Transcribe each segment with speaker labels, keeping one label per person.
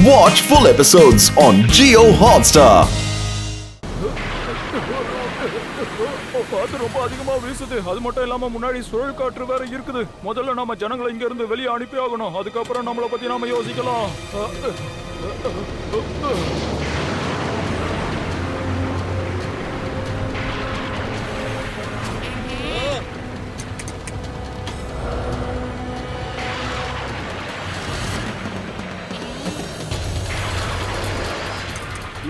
Speaker 1: Watch full episodes on Jio Hotstar.
Speaker 2: காத்து ரொம்ப அதிகமா வீசுது. அது மட்டும் இல்லாம முன்னாடி சுழல் காற்று வேற இருக்குது. முதல்ல நாம ஜனங்களை இங்க இருந்து வெளியே அனுப்பி ஆகணும். அதுக்கப்புறம் நம்மளை பத்தி நாம யோசிக்கலாம்.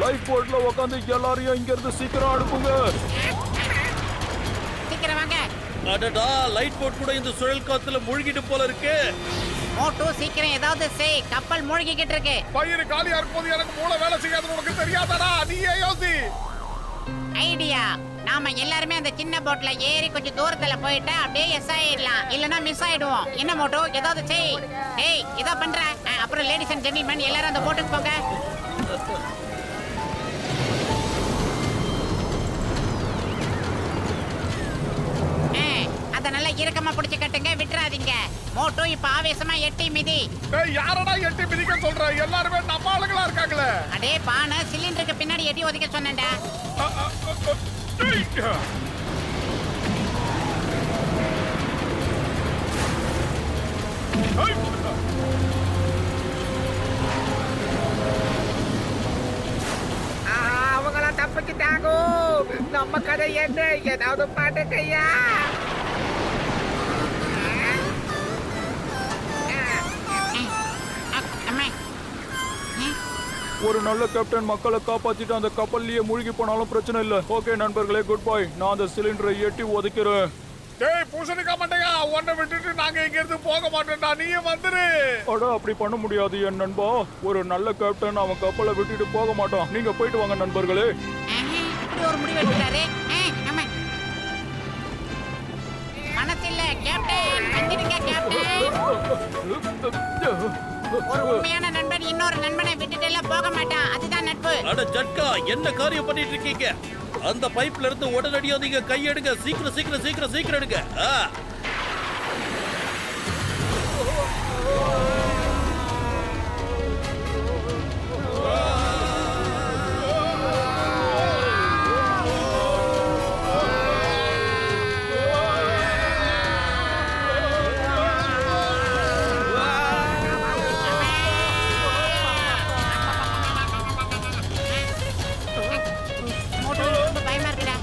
Speaker 2: லைஃப் போட்ல உட்காந்து எல்லாரையும் இங்க இருந்து சீக்கிரம் அனுப்புங்க.
Speaker 3: சீக்கிரம் வாங்க.
Speaker 4: அடடா, லைட் போட் கூட இந்த சுழல் காத்துல மூழ்கிட்டு போல இருக்கு.
Speaker 3: மோட்டோ சீக்கிரம் ஏதாவது செய், கப்பல் மூழ்கிக்கிட்டு இருக்கு.
Speaker 5: பயிர் காலியா இருக்கும்போது எனக்கு மூளை வேலை செய்யாது, உனக்கு தெரியாதடா? நீயே யோசி.
Speaker 3: ஐடியா, நாம எல்லாருமே அந்த சின்ன போட்ல ஏறி கொஞ்சம் தூரத்துல போயிட்டா அப்படியே எஸ் ஆயிடலாம், இல்லனா மிஸ் ஆயிடுவோம். என்ன மோட்டோ, ஏதாவது செய். ஏய், இதோ பண்றேன். அப்புறம் லேடிஸ் அண்ட் ஜென்டில்மேன் எல்லாரும் அந்த போட்டுக்கு போங்க. அத நல்லா இறுக்கமா பிடிச்சு கட்டுங்க, விட்டுறாதீங்க. மோட்டோ இப்ப ஆவேசமா எட்டி மிதி.
Speaker 5: டேய், யாரடா எட்டி மிதிக்க சொல்ற? எல்லாரும் நம்ம ஆளுங்களா இருக்காங்களே.
Speaker 3: அடே பானை, சிலிண்டருக்கு பின்னாடி எட்டி ஒதுக்க சொன்னேன்டா.
Speaker 6: அவங்களாம் தப்பிச்சுட்டாங்க. நம்ம கதை என்ன? ஏதாவது பாட்டுக்கையா?
Speaker 2: ஒரு நல்ல கேப்டன் மக்களை காப்பாத்திட்டு அந்த கப்பல்லையே மூழ்கி போனாலும் பிரச்சனை இல்ல. ஓகே நண்பர்களே, குட் பை. நான் அந்த சிலிண்டரை எட்டி ஒதுக்கிறேன்.
Speaker 5: டேய் பூசணிக்கா மண்டையா, உன்னை விட்டுட்டு நாங்க இங்க இருந்து போக மாட்டோம்டா. நீயே வந்துரு.
Speaker 2: அட, அப்படி பண்ண முடியாது என் நண்பா. ஒரு நல்ல கேப்டன் அவன் கப்பலை விட்டுட்டு போக மாட்டான். நீங்க போயிட்டு வாங்க நண்பர்களே.
Speaker 3: இப்படி ஒரு முடிவு எடுத்தாரு. மனசில்ல கேப்டன், வந்துடுங்க கேப்டன். ஒரு உண்மையான நண்பன் இன்னொரு நண்பனை விட்டுட்டு எல்லாம் போக மாட்டான். அதுதான் நட்பு.
Speaker 4: அட ஜட்கா, என்ன காரியம் பண்ணிட்டு இருக்கீங்க? அந்த பைப்ல இருந்து உடனடியா நீங்க கை எடுங்க. சீக்கிரம் சீக்கிரம் சீக்கிரம் சீக்கிரம் எடுங்க.
Speaker 3: மோட்டோ, ரொம்ப பயமா இருக்குடா.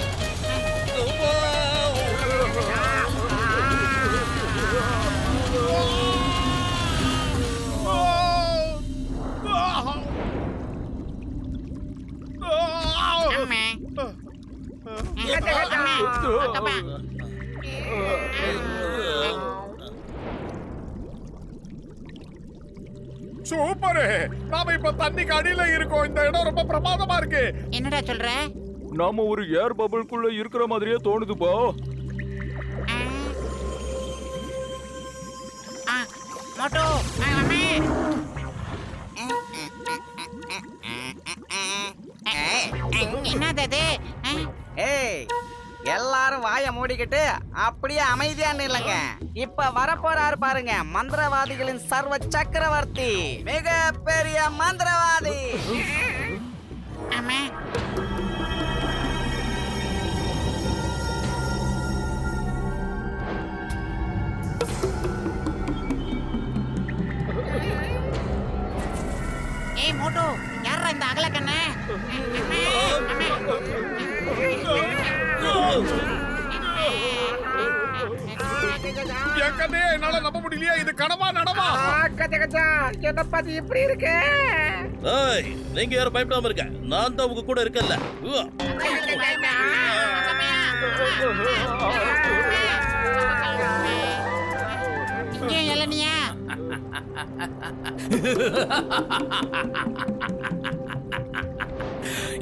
Speaker 3: அம்மா. அம்மா.
Speaker 5: சூப்பர். நாம இப்ப தண்ணிக்கு அடியில இருக்கோம். இந்த இடம் ரொம்ப பிரமாதமா இருக்கு.
Speaker 3: என்னடா சொல்ற?
Speaker 2: நாம ஒரு ஏர் பபிள்குள்ள இருக்கிற மாதிரியே தோணுதுப்பா.
Speaker 3: மோட்டோ, என்னது?
Speaker 6: ஏய், எல்லாரும் வாய மூடிக்கிட்டு அப்படியே அமைதியா நில்லுங்க. இப்ப வரப்போறாரு பாருங்க, மந்திரவாதிகளின் சர்வ சக்கரவர்த்தி, மிக பெரிய மந்திரவாதி.
Speaker 3: அம்மா. ஏய் மோட்டோ, யாரா இந்த அகலக்கண்ண?
Speaker 5: என் கதையே என்னால நம்ப முடியலையே. இது கனவா நடவா?
Speaker 6: கச்சா, என்ன பத்தி இப்படி இருக்கு?
Speaker 4: ஏய், நீங்க யாரும் பயப்படாம இருக்க. நான் தான் உங்க கூட இருக்கேன்ல.
Speaker 3: இங்கே இளநியா?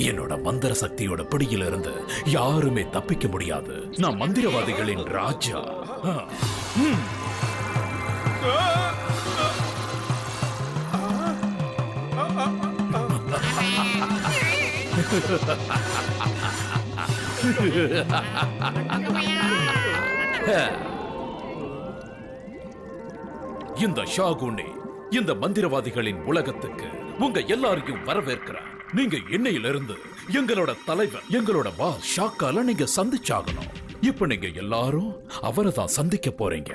Speaker 7: என்னோட மந்திர சக்தியோட பிடியில இருந்து யாருமே தப்பிக்க முடியாது. நான் மந்திரவாதிகளின் ராஜா. இந்த ஷாகுனே இந்த மந்திரவாதிகளின் உலகத்துக்கு உங்க எல்லாரையும் வரவேற்கிறேன். நீங்க இன்னையிலிருந்து எங்களோட தலைவர், எங்களோட பாஸ் ஷாக்கால நீங்க சந்திச்சாகணும். இப்ப நீங்க எல்லாரும் அவரை தான் சந்திக்க போறீங்க.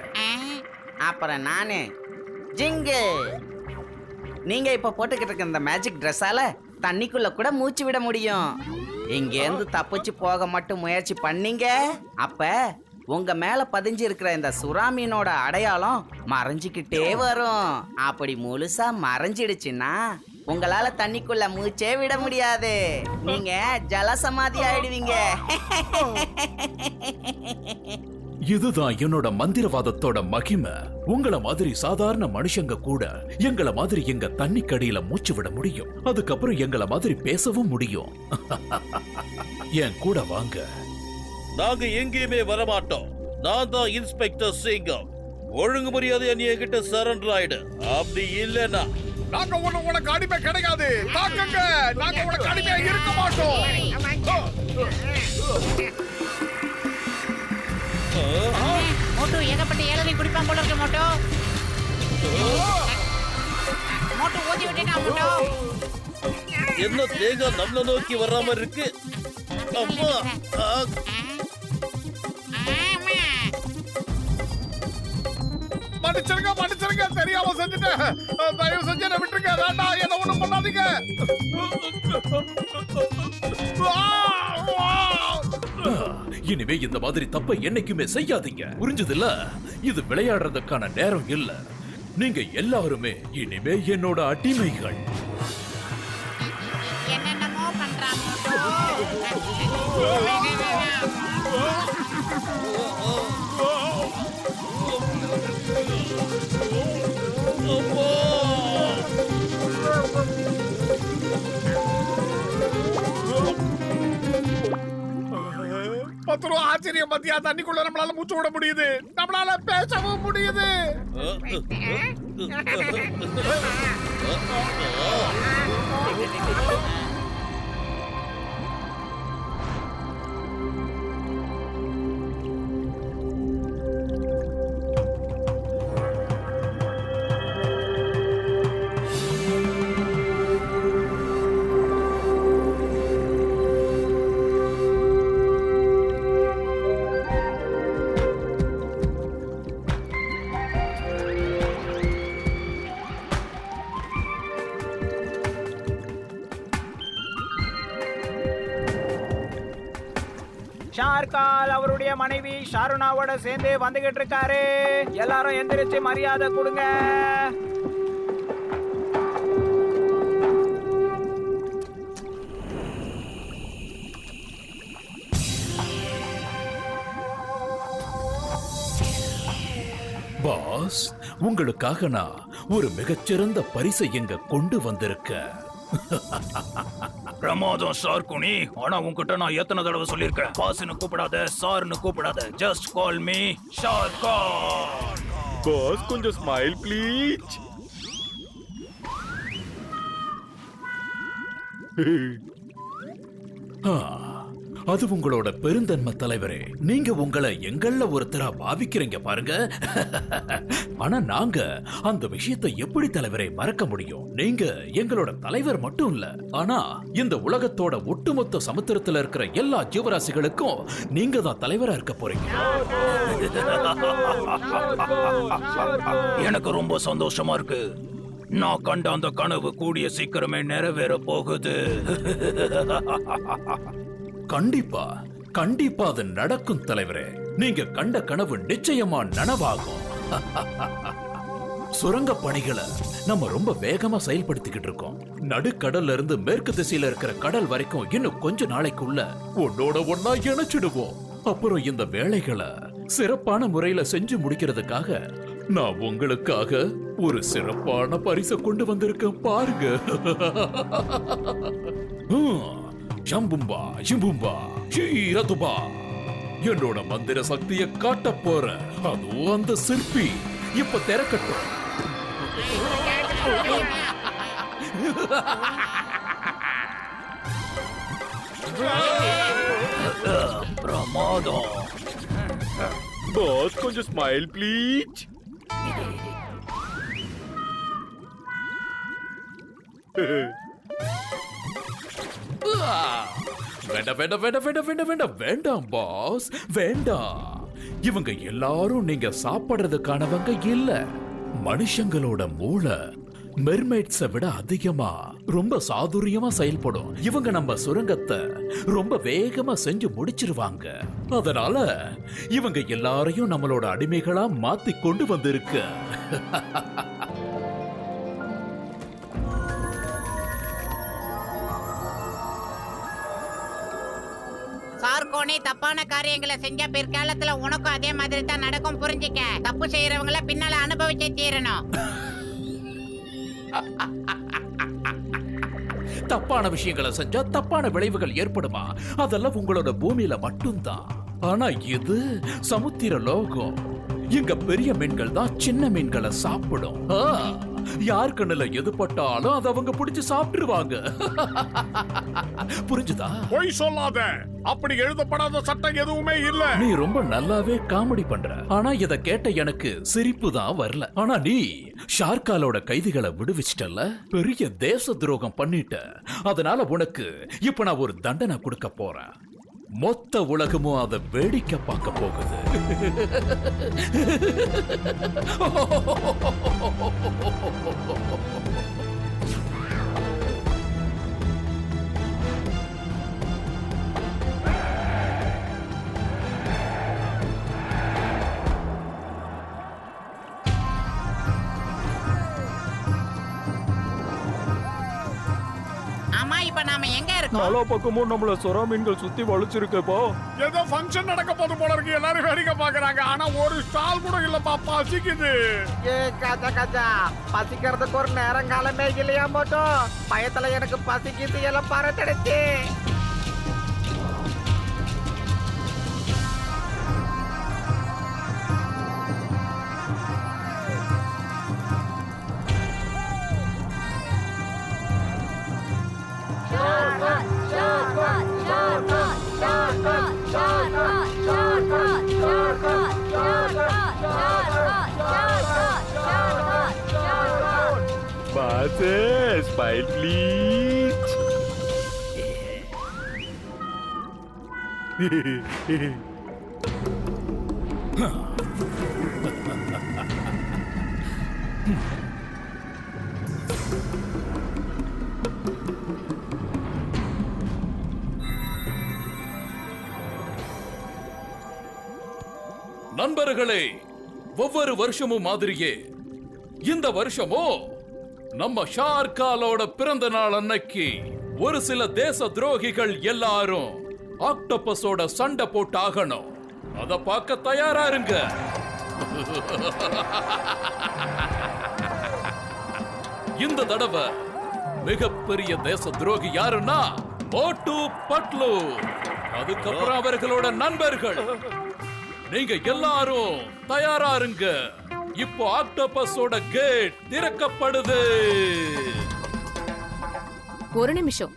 Speaker 6: அப்புறம் நானு ஜிங்கு. நீங்க இப்ப போட்டுக்கிட்டு இருக்க இந்த மேஜிக் ட்ரெஸ்ஸால தண்ணிக்குள்ள கூட மூச்சு விட முடியும். இங்க இருந்து தப்பிச்சு போக மட்டும் முயற்சி பண்ணீங்க, அப்ப உங்க மேல பதிஞ்சு இருக்கிற இந்த சுறா மீனோட அடையாளம் மறைஞ்சுக்கிட்டே வரும். அப்படி முழுசா மறைஞ்சிடுச்சுன்னா உங்களால தண்ணிக்குள்ள மூச்சே விட முடியாது. நீங்க ஜலசமாதி ஆயிடுவீங்க.
Speaker 7: இதுதான் என்னோட மந்திரவாதத்தோட மகிமை. உங்கள மாதிரி சாதாரண மனுஷங்க கூட எங்கள மாதிரி எங்க தண்ணிக்கடியில மூச்சு விட முடியும். அதுக்கப்புறம் எங்கள மாதிரி பேசவும் முடியும். என் கூட வாங்க.
Speaker 4: நாங்க எங்கேயுமே வரமாட்டோம். நான் தான் இன்ஸ்பெக்டர் சிங்கம். ஒழுங்கு மரியாதை நீ என்கிட்ட சரண்டர் ஆயிடு. அப்படி இல்லைன்னா
Speaker 5: நாங்க உனக்கு அடிமை கிடையாது. தாக்குங்க, நாங்க உனக்கு அடிமையா இருக்க மாட்டோம்.
Speaker 3: மோட்டு ஏகப்பட்ட இளநீ குடிப்பான் போல இருக்கு. மோட்டு மோட்டு ஊதி விட்டுட்டான். மோட்டு
Speaker 4: என்ன தேங்காய் நம்மள நோக்கி வராம இருக்கு. அம்மா
Speaker 5: மன்னிச்சிருங்க, தெரியாம செஞ்சுட்டேன். தயவு செஞ்சு என்ன விட்டுருங்க. வேண்டாம், என்ன ஒண்ணும் பண்ணாதீங்க.
Speaker 7: இனிமே இந்த மாதிரி தப்ப என்னைக்குமே செய்யாதீங்க. புரிஞ்சதுல? இது விளையாடுறதுக்கான நேரம் இல்ல. நீங்க எல்லாருமே இனிமே என்னோட அடிமைகள்.
Speaker 3: என்னென்னமோ பண்றான்
Speaker 5: பத்து ஆச்சரியம் பத்தியா, தண்ணிக்குள்ள நம்மளால மூச்சு விட முடியுது, நம்மளால பேசவும் முடியுது.
Speaker 8: ஷார்கால் அவருடைய மனைவி ஷாருனாவோட சேர்ந்து வந்துகிட்டு இருக்காரு. எல்லாரும் எந்திரிச்சு மரியாதை கொடுங்க.
Speaker 7: பாஸ், உங்களுக்காக நான் ஒரு மிகச்சிறந்த பரிசை எங்க கொண்டு வந்திருக்கேன்.
Speaker 2: பிரமாதம் ஷார்குனி. ஆனா உன்கிட்ட நான் எத்தனை தடவை சொல்லியிருக்கேன், பாஸ்னு கூப்பிடாத, சார்னு கூப்பிடாத. Just call me Sharka.
Speaker 5: Boss, கொஞ்சம் ஸ்மைல் ப்ளீஸ்.
Speaker 7: அது உங்களோட பெருந்தன்மை தலைவரே. நீங்க உங்களை எங்கள ஒருத்தரா பாவிக்கிறீங்க பாருங்க. ஆனா நாங்க அந்த விஷயத்தை எப்படி தலைவரை மறக்க முடியும்? நீங்க எங்களோட தலைவர் மட்டும் இல்ல, ஆனா இந்த உலகத்தோட ஒட்டுமொத்த சமுத்திரத்துல இருக்கிற எல்லா ஜீவராசிகளுக்கும் நீங்க தான் தலைவரா இருக்க போறீங்க.
Speaker 2: எனக்கு ரொம்ப சந்தோஷமா இருக்கு. நான் கண்ட அந்த கனவு கூடிய சீக்கிரமே நிறைவேற போகுது.
Speaker 7: கண்டிப்பா கண்டிப்பா அது நடக்கும் தலைவரே. நீங்க கண்ட கனவு நிச்சயமா நனவாகும். சுரங்க பணிகளை நம்ம ரொம்ப வேகமா செயல்படுத்திக்கிட்டு இருக்கோம். நடுக்கடல்ல இருந்து மேற்கு திசையில இருக்கிற கடல் வரைக்கும் இன்னும் கொஞ்ச நாளைக்குள்ள ஒன்னோட ஒன்னா இணைச்சிடுவோம். அப்புறம் இந்த வேலைகளை சிறப்பான முறையில செஞ்சு முடிக்கிறதுக்காக நான் உங்களுக்காக ஒரு சிறப்பான பரிசை கொண்டு வந்திருக்கேன் பாருங்க. ஜம்பும்பா ஜிம்பும்பா ஷீரதுபா. என்னோட மந்திர சக்தியை காட்ட போற அதுவும் அந்த சிற்பி இப்ப திறக்கட்டும்.
Speaker 2: பிரமாதம்.
Speaker 5: பாஸ், கொஞ்சம் ஸ்மைல் ப்ளீஸ்.
Speaker 7: வேண்டாம் வேண்டாம் வேண்டாம் வேண்டாம் வேண்டாம் வேண்டாம் வேண்டாம் பாஸ் வேண்டாம். இவங்க எல்லாரும் நீங்க சாப்பிடுறதுக்கானவங்க இல்ல. மனுஷங்களோட மூளை மெர்மைட்ஸை விட அதிகமா ரொம்ப சாதுரியமா செயல்படும். இவங்க நம்ம சுரங்கத்தை ரொம்ப வேகமா செஞ்சு முடிச்சிருவாங்க. அதனால இவங்க எல்லாரையும் நம்மளோட அடிமைகளா மாத்தி கொண்டு வந்திருக்கு.
Speaker 3: சார்கோனே தப்பான காரியங்களை செஞ்ச பிற்காலத்துல உனக்கும் அதே மாதிரி தான் நடக்கும், புரிஞ்சுக்க. தப்பு செய்யறவங்கள பின்னால அனுபவிச்சே தீரணும்.
Speaker 7: தப்பான விஷயங்களை செஞ்சா தப்பான விளைவுகள் ஏற்படுமா? அதெல்லாம் உங்களோட பூமியில மட்டும்தான். ஆனா இது சமுத்திர லோகம். இங்க பெரிய மீன்கள் தான் சின்ன மீன்களை சாப்பிடும். யார் கண்ணுல எது பட்டாலும் அதை அவங்க பிடிச்சு சாப்பிட்டுருவாங்க. புரிஞ்சுதா?
Speaker 5: பொய் சொல்லாத. அப்படி எழுதப்படாத சட்டம் எதுவுமே இல்ல.
Speaker 7: நீ ரொம்ப நல்லாவே காமெடி பண்ற. ஆனா இத கேட்ட எனக்கு சிரிப்பு தான் வரல. ஆனா நீ ஷார்காலோட கைதிகளை விடுவிச்சிட்டல, பெரிய தேச துரோகம் பண்ணிட்ட. அதனால உனக்கு இப்ப நான் ஒரு தண்டனை கொடுக்க போறேன். மொத்த உலகமும் அதை வேடிக்கை பார்க்க போகுது.
Speaker 3: ஆமா, இப்ப நாம எங்க இருக்கோம்?
Speaker 2: நாலா பக்கமும் நம்மள சொரா மீன்கள் சுத்தி வளைச்சிருக்கப்பா.
Speaker 5: ஏதோ ஃபங்க்ஷன் நடக்க போது போல இருக்கு. எல்லாரும் வேடிக்கை பாக்குறாங்க. ஆனா ஒரு ஸ்டால் கூட இல்லப்பா. பசிக்குது.
Speaker 8: ஏ கஜா கஜா, பசிக்கிறதுக்கு ஒரு நேரங்காலமே இல்லையா மோட்டோ? பயத்துல எனக்கு பசிக்குது எல்லாம் பறந்துடுச்சு.
Speaker 2: Smile please.
Speaker 7: நண்பர்களே, ஒவ்வொரு வருஷமும் மாதிரியே இந்த வருஷமும் நம்ம ஷார்காலோட பிறந்த நாள் அன்னைக்கு ஒரு சில தேச துரோகிகள் எல்லாரும் ஆக்டோபஸோட சண்டை போட்டு ஆகணும். அத பார்க்க தயாரா இருங்க. இந்த தடவை மிகப்பெரிய தேச துரோகி யாருன்னா மோட்டு பட்லு, அதுக்கப்புறம் அவர்களோட நண்பர்கள். நீங்க எல்லாரும் தயாரா இருங்க. இப்போ ஆக்டோபஸோட கேட் திறக்கப்படுது.
Speaker 9: ஒரு நிமிஷம்,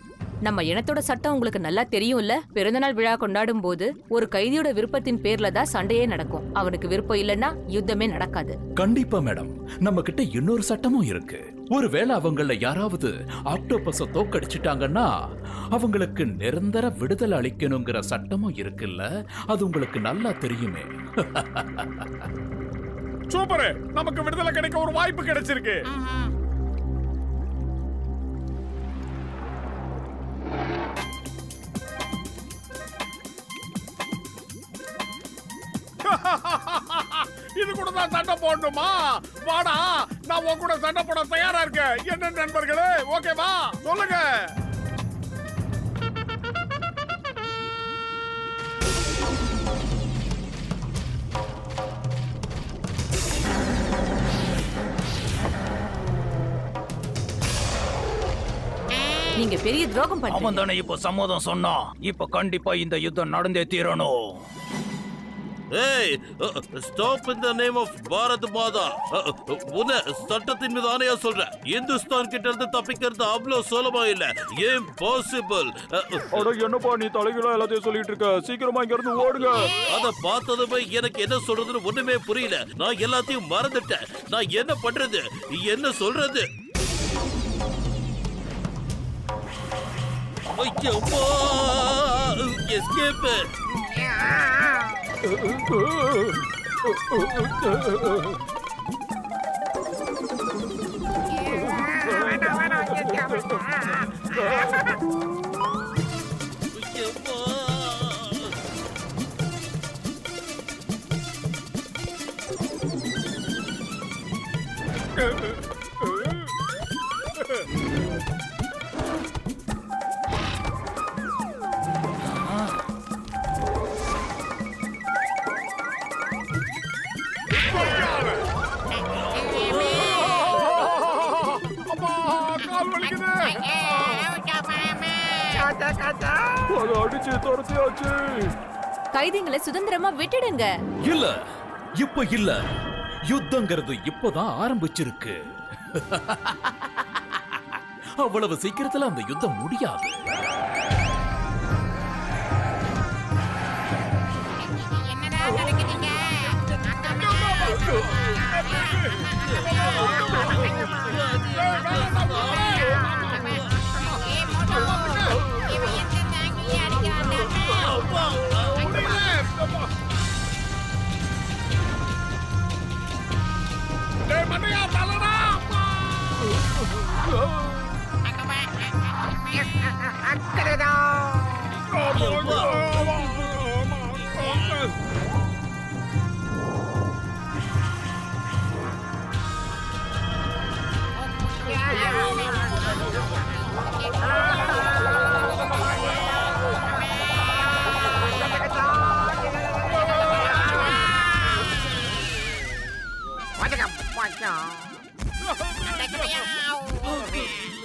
Speaker 9: நம்ம இனத்தோட சட்டம் உங்களுக்கு நல்லா தெரியும்ல. பிறந்தநாள் விழா கொண்டாடும் போது ஒரு கைதியோட விருப்பத்தின் பேர்ல தான் சண்டையே நடக்கும். அவனுக்கு விருப்பம் இல்லைன்னா யுத்தமே நடக்காது.
Speaker 7: கண்டிப்பா மேடம், நம்ம கிட்ட இன்னொரு சட்டமும் இருக்கு. ஒருவேளை அவங்கள யாராவது ஆக்டோபஸ தோக்கடிச்சிட்டாங்கன்னா அவங்களுக்கு நிரந்தர விடுதலை அளிக்கணுங்கிற சட்டமும் இருக்குல்ல. அது உங்களுக்கு நல்லா தெரியுமே.
Speaker 5: சூப்பர். நமக்கு விடுதலை கிடைக்க ஒரு வாய்ப்பு கிடைச்சிருக்கு. இது கூட தான் சண்டை போடணுமா? வாடா, நான் உன் கூட சண்டை போட தயாரா இருக்கேன். என்ன நண்பர்களே, ஓகேவா? சொல்லுங்க.
Speaker 9: நீங்க பெரிய துரோகம்
Speaker 2: அவன்
Speaker 9: பண்றீங்க.
Speaker 2: தானே இப்போ சம்மதம் சொன்னான். இப்ப கண்டிப்பா இந்த யுத்தம் நடந்தே தீரணும்.
Speaker 4: ஏய், stop in the name of Bharat Mata. உன்னை சட்டத்தின் மீது ஆணையா சொல்றேன். இந்துஸ்தான் கிட்ட இருந்து தப்பிக்கிறது அவ்வளவு சுலபமா இல்ல. இம்பாசிபிள்.
Speaker 2: அட என்னப்பா நீ தலைகீழா எல்லாத்தையும் சொல்லிட்டு இருக்க? சீக்கிரமா இங்க இருந்து ஓடுங்க.
Speaker 4: அத பார்த்ததுமே எனக்கு என்ன சொல்றதுன்னு ஒண்ணுமே புரியல. நான் எல்லாத்தையும் மறந்துட்டேன். நான் என்ன பண்றது, என்ன சொல்றது? எஸ்கேப்.
Speaker 5: கால் வலிக்குது.
Speaker 2: அதை அடிச்சு துரத்தியாச்சு.
Speaker 9: கைதிங்களை சுதந்திரமா விட்டுடுங்க.
Speaker 7: இல்ல இப்ப இல்ல, யுத்தங்கிறது இப்பதான் ஆரம்பிச்சிருக்கு. அவ்வளவு சீக்கிரத்துல அந்த யுத்தம் முடியாது.
Speaker 3: என்னடா நடக்குதுங்க? இவன் எந்த தாங்கிலே அடிக்கிறான்டா?
Speaker 5: டேய் மண்டையா தலடா.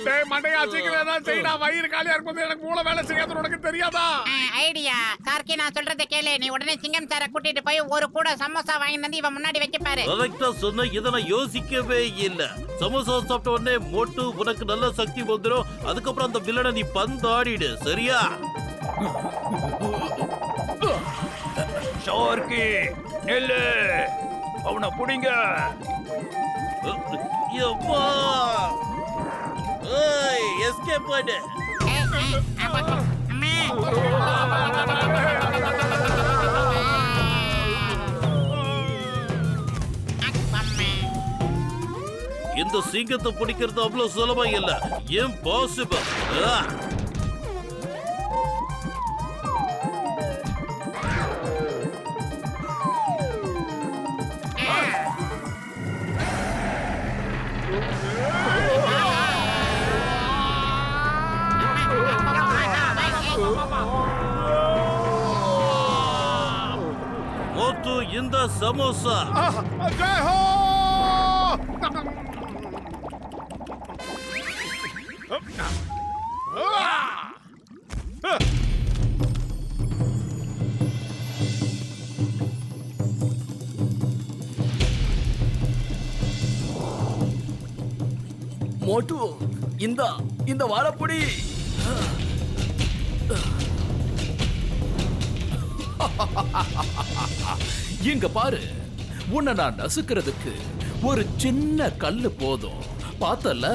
Speaker 5: டேய் மண்டையா சீக்கிரம் ஏதாவது செய்டா. வயிறு காலியா இருக்கும்போது எனக்கு மூளை வேலை செய்யாத உனக்கு தெரியாதா?
Speaker 3: ஐடியா கார்கி, நான் சொல்றதை கேளு. நீ உடனே சிங்கம் சாரை கூட்டிட்டு போய் ஒரு கூட சமோசா வாங்கி வந்து இவன் முன்னாடி வைக்க பாரு.
Speaker 4: கரெக்டா சொன்ன. இதை நான் யோசிக்கவே இல்ல. சமோசா சாப்பிட்ட உடனே மோட்டு உனக்கு நல்ல சக்தி வந்துடும். அதுக்கப்புறம் அந்த வில்லனை நீ பந்தாடிடு, சரியா?
Speaker 2: ஷார்க்கி நெல்லு, அவனை புடிங்க.
Speaker 4: யப்பா! ஏய், எஸ்கேப் பண்ணு. இந்த சிங்கத்தை பிடிக்கிறது அவ்வளவு சுலபம் இல்ல. இம்பாசிபிள். மோட்டு இந்த சமோசா.
Speaker 5: ஜெய் ஹோ.
Speaker 7: மோட்டு இந்த வாழைப்பொடி. இங்க பாரு, உன்னை நான் நசுக்கிறதுக்கு ஒரு சின்ன கல்லு போதும். பார்த்தல?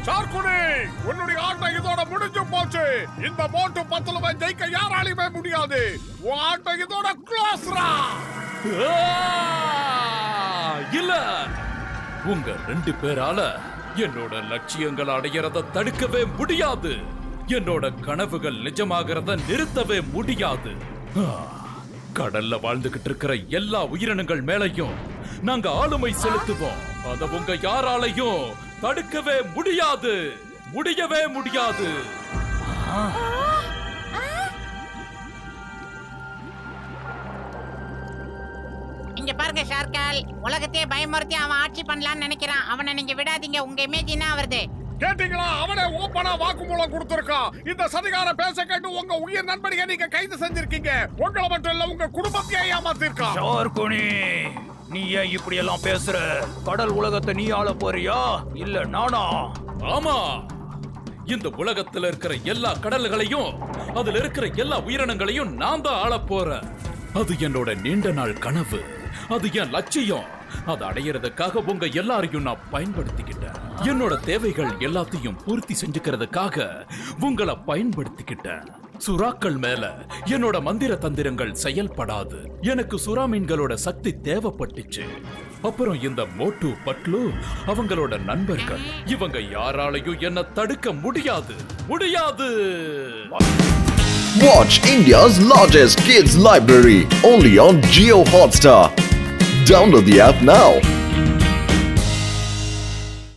Speaker 5: சார்குடி, உன்னுடைய ஆட்டம் இதோட முடிஞ்சு போச்சு. இந்த போட்டு 10 ஜெயிக்க யாராலையுமே முடியாது. உன் ஆட்டம் இதோட க்ளோஸ்ரா.
Speaker 7: இல்ல, உங்க 2 பேரால என்னோட லட்சியங்கள் அடையறத தடுக்கவே முடியாது. என்னோட கனவுகள் நிஜமாகிறத நிறுத்தவே முடியாது. கடல்ல வாழ்ந்துகிட்டு இருக்கிற எல்லா உயிரினங்கள் மேலையும் நாங்க ஆளுமை செலுத்துவோம். அத உங்க யாராலையும் தடுக்கவே முடியாது. முடியவே முடியாது.
Speaker 3: பாருங்க ஷார்கால், உலகத்தையே பயமுறுத்தி அவன் ஆட்சி பண்ணலாம்னு நினைக்கிறான். அவனை நீங்க விடாதீங்க, உங்க இமேஜ் என்ன வருது?
Speaker 5: கேட்டீங்களா? அவனே ஓப்பனா வாக்குமூலம் கொடுத்திருக்கான். இந்த சதிகார பேச கேட்டு உங்க உயிர் நண்பனியை நீங்க கைது செஞ்சிருக்கீங்க. உங்களை மட்டும் இல்ல, உங்க குடும்பத்தையே ஏமாத்திருக்கான்.
Speaker 2: ஷார்குனி, நீ ஏன் இப்படி எல்லாம் பேசுற? கடல் உலகத்தை நீ ஆள போறியா இல்ல நானா?
Speaker 7: ஆமா, இந்த உலகத்துல இருக்கிற எல்லா கடல்களையும் அதுல இருக்கிற எல்லா உயிரினங்களையும் நான் தான் ஆள போறேன். அது என்னோட நீண்ட நாள் கனவு, அது என் லட்சியம். அதை அடையிறதுக்காக உங்க எல்லாரையும் நான் பயன்படுத்திக்கிட்டேன். என்னோட தேவைகள் எல்லாத்தையும் பூர்த்தி செஞ்சுக்கிறதுக்காக உங்களை பயன்படுத்திக்கிட்டேன். சுறாக்கள் மேல என்னோட மந்திர தந்திரங்கள் செயல்படாது. எனக்கு சுறா மீன்களோட சக்தி தேவைப்பட்டுச்சு. அப்புறம் இந்த மோட்டு பட்லு அவங்களோட நண்பர்கள், இவங்க யாராலையும் என்ன தடுக்க முடியாது.
Speaker 1: Watch India's largest kids library only on Jio Hotstar. Download the app now.